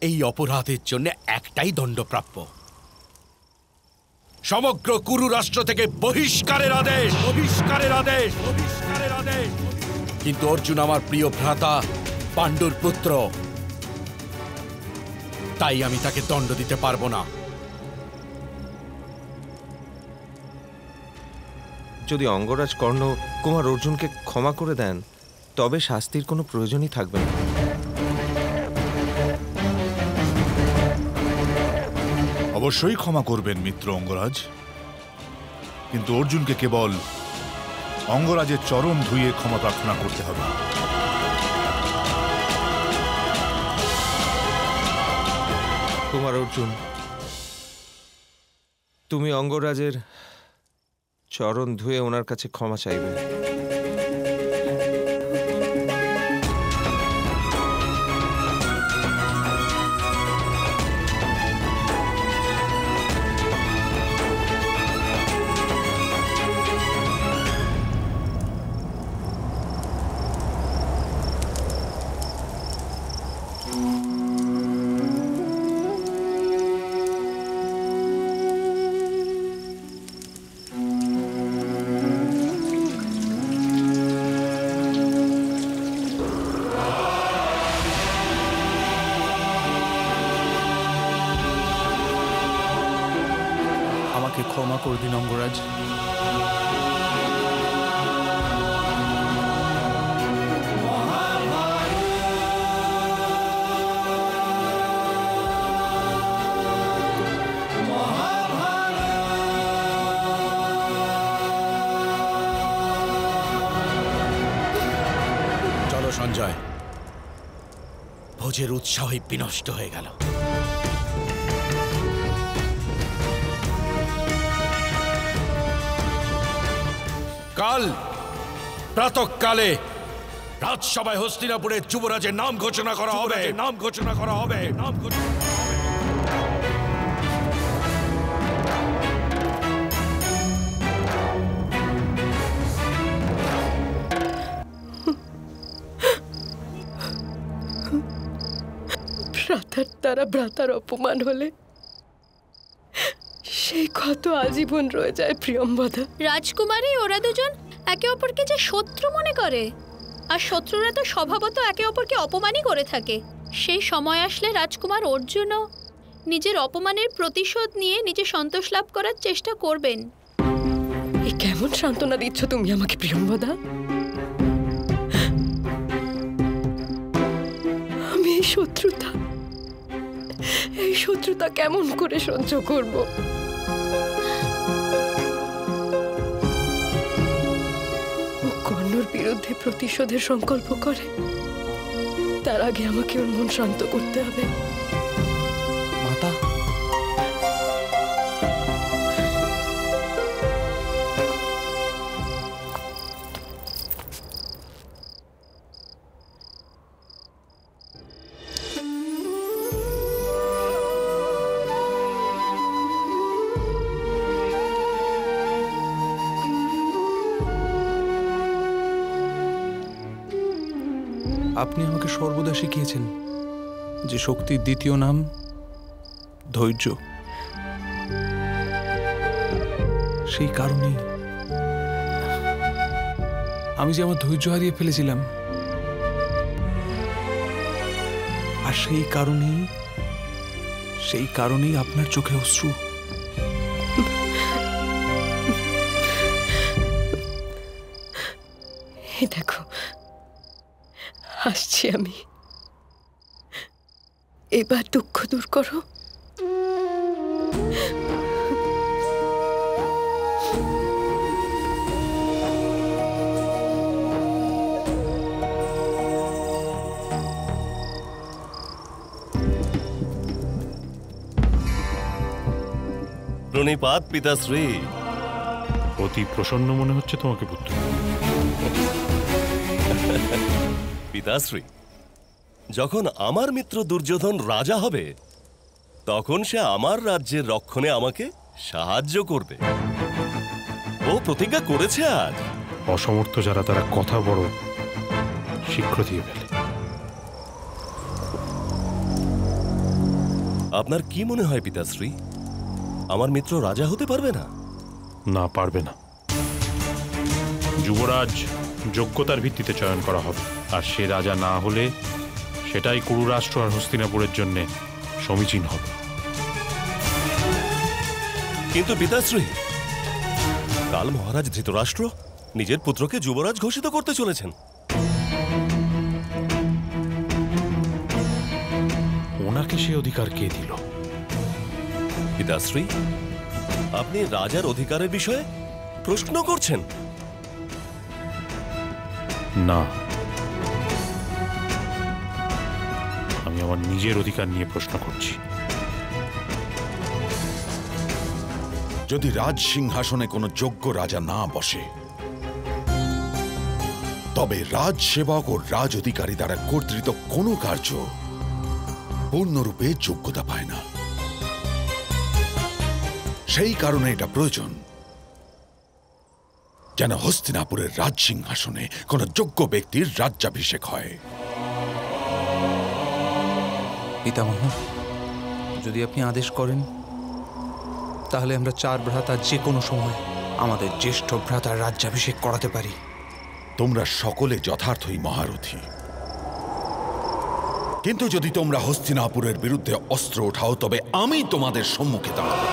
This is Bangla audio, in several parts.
এই অপরাধের জন্য একটাই দণ্ডপ্রাপ্য, সমগ্র কুরু রাষ্ট্র থেকে বহিষ্কারের আদেশ, বহিষ্কারের আদেশ, বহিষ্কারের আদেশ। কিন্তু অর্জুন আমার প্রিয় ভ্রাতা, পাণ্ডুর পুত্র, তাই আমি তাকে দণ্ড দিতে পারবো না। যদি অঙ্গরাজ কর্ণ কুমার অর্জুনকে ক্ষমা করে দেন তবে শাস্তির কোনো প্রয়োজনই থাকবে না। অবশ্যই ক্ষমা করবেন মিত্র অঙ্গরাজ, কিন্তু অর্জুনকে কেবল অঙ্গরাজের চরণ ধুয়ে ক্ষমা প্রার্থনা করতে হবে। কুমার অর্জুন, তুমি অঙ্গরাজের চরণ ধুয়ে ওনার কাছে ক্ষমা চাইবে। ক্ষমা করে দিন অঙ্গরাজ। চলো সঞ্জয়, ভোজের উৎসাহই বিনষ্ট হয়ে গেল। কাল প্রাতঃকালে রাজসভায় হস্তিনাপুরের যুবরাজের নাম ঘোষণা করা হবে, নাম ঘোষণা করা হবে, নাম ঘোষণা করা হবে। ভ্রাতার দ্বারা ভ্রাতার অপমান হলে সেই ক্ষত আজীবন রয়ে যায় প্রিয়ম্বদা। রাজকুমারী ওরা দুজন একে অপরকে যে শত্রু মনে করে, আর শত্রুরা তো স্বভাবত একে অপরকে অপমানই করে থাকে। সেই সময় আসলে রাজকুমার অর্জুনও নিজের অপমানের প্রতিশোধ নিয়ে নিজে সন্তোষ লাভ করার চেষ্টা করবেন। এই কেমন সান্ত্বনা দিচ্ছ তুমি আমাকে প্রিয়ম্বদা? আমি এই শত্রুতা কেমন করে সহ্য করব? ও কর্ণর বিরুদ্ধে প্রতিশোধের সংকল্প করে, তার আগে আমাকে ওর মন শান্ত করতে হবে। মাতা, আপনি আমাকে সর্বদা শিখিয়েছেন যে শক্তির দ্বিতীয় নাম ধৈর্য। সেই কারণেই আমি যে আমার ধৈর্য হারিয়ে ফেলেছিলাম, আর সেই কারণেই আপনার চোখে অশ্রু। দেখো, আসছি আমি, এবার দুঃখ দূর করো। প্রণিপাত পিতাশ্রী। অতি প্রসন্ন মনে হচ্ছে তোমাকে পুত্র। পিতাশ্রী, যখন আমার মিত্র দুর্যোধন রাজা হবে তখন সে আমার রাজ্যের রক্ষণে আমাকে সাহায্য করবে। ও প্রতিজ্ঞা করেছে আজ। অসমর্থ যারা তারা কথা বড় শীঘ্র দিয়ে ফেলে। আপনার কি মনে হয় পিতাশ্রী, আমার মিত্র রাজা হতে পারবে না? না, পারবে না। যুবরাজ যোগ্যতার ভিত্তিতে চয়ন করা হবে, আর সে রাজা না হলে সেটাই কুরু রাষ্ট্র আর হস্তিনাপুরের জন্য সমীচীন হবে। কিন্তু পিতাশ্রী, কাল মহারাজ ধৃতরাষ্ট্র নিজের পুত্রকে যুবরাজ ঘোষিত করতে চলেছেন। ওনাকে সে অধিকার কে দিল? পিতাশ্রী, আপনি রাজার অধিকারের বিষয়ে প্রশ্ন করছেন? না, আমি আমার নিজের অধিকার নিয়ে প্রশ্ন করছি। যদি রাজ সিংহাসনে কোনো যোগ্য রাজা না বসে, তবে রাজ সেবক ও রাজ অধিকারী দ্বারা কর্তৃত কোনো কার্য পূর্ণরূপে যোগ্যতা পায় না। সেই কারণে এটা প্রয়োজন যেন হস্তিনাপুরের রাজ সিংহাসনে কোন যোগ্য ব্যক্তির রাজ্যাভিষেক হয়। পিতামহ, যদি আপনি আদেশ করেন তাহলে আমরা 4 ভ্রাতা যে কোনো সময় আমাদের জ্যেষ্ঠ ভ্রাতার রাজ্যাভিষেক করাতে পারি। তোমরা সকলে যথার্থই মহারথী, কিন্তু যদি তোমরা হস্তিনাপুরের বিরুদ্ধে অস্ত্র ওঠাও তবে আমি তোমাদের সম্মুখে দাঁড়াবো।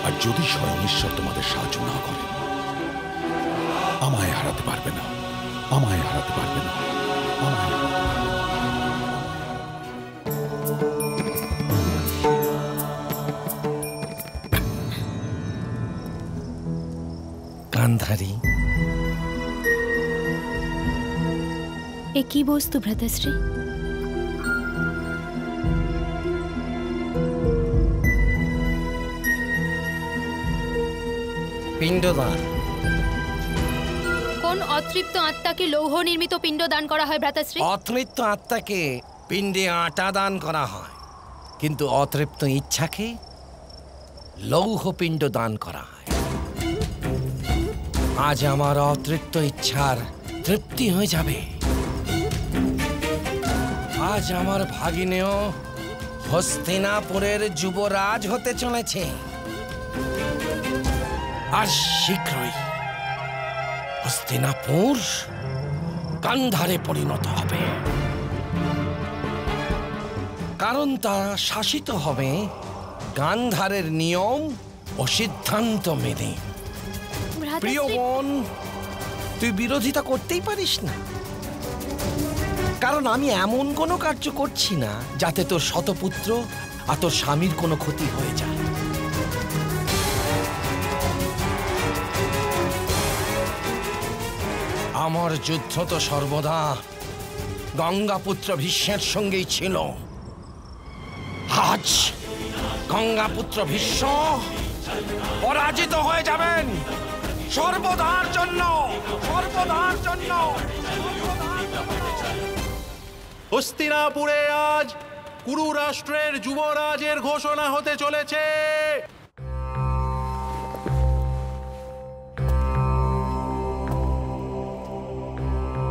আর যদি স্বয়ং ঈশ্বর তোমাদের সাহায্য না করে, আমায় হারাতে পারবে না, আমায় হারাতে পারবে না, আমায় হারাতে পারবে না। গান্ধারী, এ কি বস্তু ভ্রাতাশ্রী? পিণ্ডদান। কোন অতৃপ্ত আত্মাকে লৌহ নির্মিত পিণ্ড দান করা হয় ভ্রাতাশ্রী? অতৃপ্ত আত্মাকে পিণ্ডে আটা দান করা হয়, কিন্তু অতৃপ্ত ইচ্ছাকে লৌহ পিণ্ড দান করা হয়। আজ আমার অতৃপ্ত ইচ্ছার তৃপ্তি হয়ে যাবে। আজ আমার ভাগিনেও হস্তিনাপুরের যুবরাজ হতে চলেছে, আর শীঘ্রই হস্তিনাপুর গান্ধারে পরিণত হবে, কারণ তারা শাসিত হবে গান্ধারের নিয়ম ও সিদ্ধান্ত মেনে। প্রিয় বোন, তুই বিরোধিতা করতেই পারিস না, কারণ আমি এমন কোনো কার্য করছি না যাতে তোর শতপুত্র আর তোর স্বামীর কোনো ক্ষতি হয়ে যায়। আমার যুদ্ধ তো সর্বদা গঙ্গাপুত্র ভীষ্মের সঙ্গেই ছিল। আজ গঙ্গাপুত্র ভীষ্ম পরাজিত হয়ে যাবেন সর্বদার জন্য, সর্বদার জন্য। হস্তিনাপুরে আজ কুরু রাষ্ট্রের যুবরাজের ঘোষণা হতে চলেছে।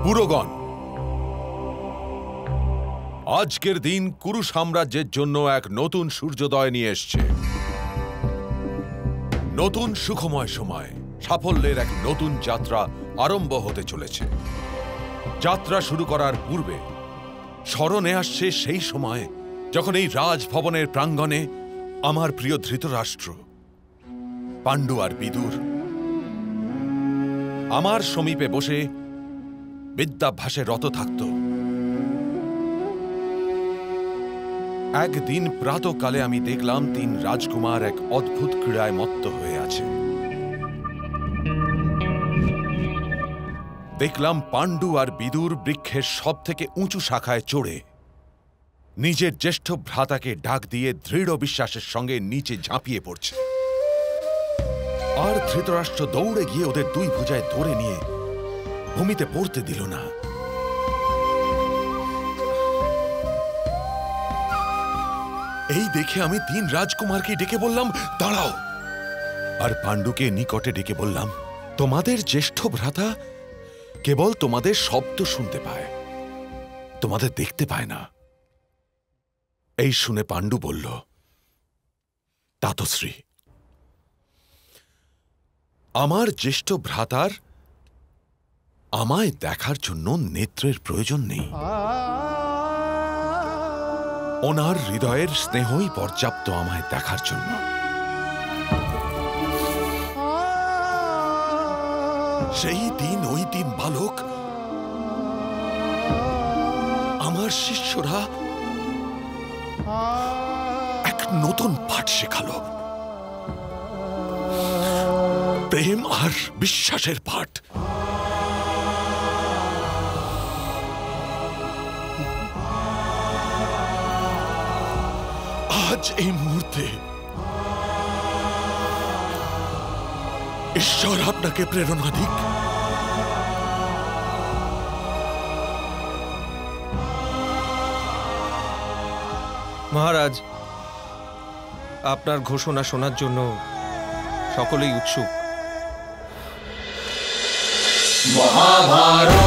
পুরোগণ, আজকের দিন কুরু সাম্রাজ্যের জন্য এক নতুন সূর্যোদয় নিয়ে এসছে। নতুন সুখময় সময়, সাফল্যের এক নতুন যাত্রা আরম্ভ হতে চলেছে। যাত্রা শুরু করার পূর্বে স্মরণে আসছে সেই সময় যখন এই রাজভবনের প্রাঙ্গণে আমার প্রিয় ধৃতরাষ্ট্র, পাণ্ডু আর বিদুর আমার সমীপে বসে বিদ্যাভ্যাসে রত থাকত। একদিন প্রাতকালে আমি দেখলাম 3 রাজকুমার এক অদ্ভুত ক্রীড়ায় মত্ত হয়ে আছে। দেখলাম পাণ্ডু আর বিদুর বৃক্ষের সব থেকে উঁচু শাখায় চড়ে নিজের জ্যেষ্ঠ ভ্রাতাকে ডাক দিয়ে দৃঢ় বিশ্বাসের সঙ্গে নিচে ঝাঁপিয়ে পড়ছে। আর ধৃতরাষ্ট্র দৌড়ে গিয়ে ওদের 2 ভুজায় ধরে নিয়ে ভূমিতে পড়তে দিল না। এই দেখে আমি 3 রাজকুমারকে ডেকে বললাম, দাঁড়াও। আর পাণ্ডুকে নিকটে ডেকে বললাম, তোমাদের জ্যেষ্ঠ ভ্রাতা কেবল তোমাদের শব্দ শুনতে পায়, তোমাদের দেখতে পায় না। এই শুনে পাণ্ডু বলল, তাতশ্রী, আমার জ্যেষ্ঠ ভ্রাতার আমায় দেখার জন্য নেত্রের প্রয়োজন নেই। ওনার হৃদয়ের স্নেহই পর্যাপ্ত আমায় দেখার জন্য। সেই দিন ওই দিন বালক, আমার শিষ্যরা এক নতুন পাঠ শেখালো, প্রেম আর বিশ্বাসের পাঠ। আজ এই মুহূর্তে ঈশ্বর আপনাকে প্রেরণা দিক। মহারাজ, আপনার ঘোষণা শোনার জন্য সকলেই উৎসুক। মহাভারত।